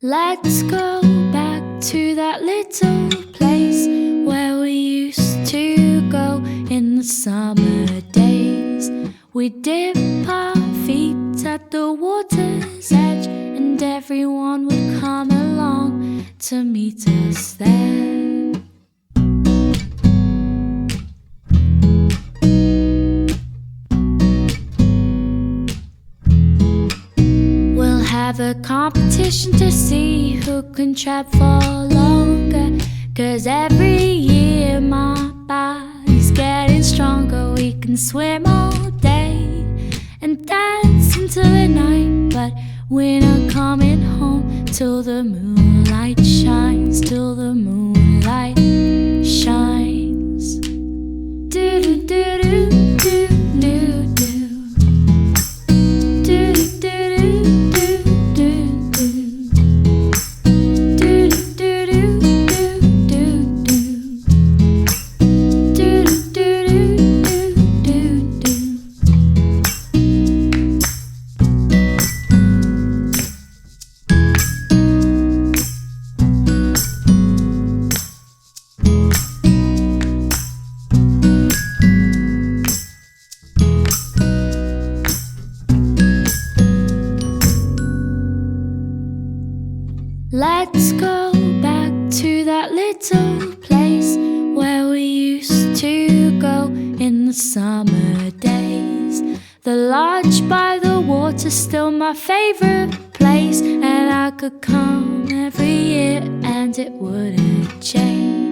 Let's go back to that little place where we used to go in the summer days. We dip our feet at the water's edge, and everyone would come along to meet us there. Have a competition to see who can trap for longer, 'cause every year my body's getting stronger. We can swim all day and dance until the night, but we're not coming home till the moonlight shines, till the moonlight shines. Do do do do do do do. Let's go back to that little place where we used to go in the summer days. The lodge by the water's still my favorite place, and I could come every year and it wouldn't change.